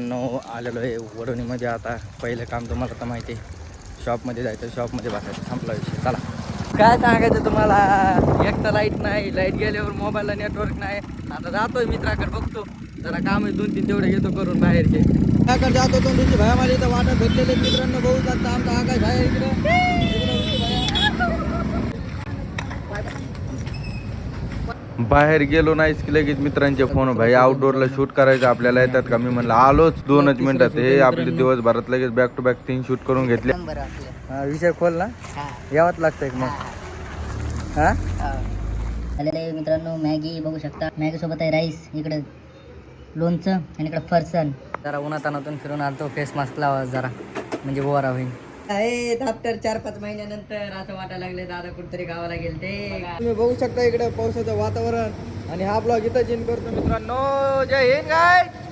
मित्रांनो आलेलो आहे वडवणीमध्ये. आता पहिलं काम तुम्हाला तर माहिती आहे, शॉपमध्ये जायचं, शॉपमध्ये बसायचं, संपला विषय. चला काय सांगायचं तुम्हाला, एक तर लाईट नाही, लाईट गेल्यावर मोबाईलला नेटवर्क नाही. आता जातोय मित्राकडे, बघतो जरा काम आहे 2-3 तेवढे घेतो करून बाहेरचे. त्याकडे जातो 2 भाया माझे इथं वाटत भेटलेले मित्रांनो. बघू शकता आमचा आकाश भाई बाहेर गेलो नाहीच की लगेच मित्रांचे फोन, भाई आउटडोअरला शूट करायचं आपल्याला, येतात का? मी म्हणलं आलोच 2च मिनिटात. हे आपले दिवसभरात लगेच बॅक टू बॅक 3 शूट करून घेतले. विषय खोल ना, यावंच लागतंय मग. हा आलेले मित्रांनो मॅगी बघू शकता. मॅगी सोबत आहे राईस, इकडे लोणचं आणि इकडे फरसाण. जरा उन्हातानातून फिरून आलतो, फेस मास्क लावा जरा म्हणजे गोवारा होईल. आफ्टर 4-5 महिन्यानंतर असं वाटायला लागले दादा कुठतरी गावाला गेलते. तुम्ही बघू शकता इकडे पावसाचं वातावरण. आणि हा ब्लॉग इथं जिन करतो मित्रांनो. जय हिंद गाइस.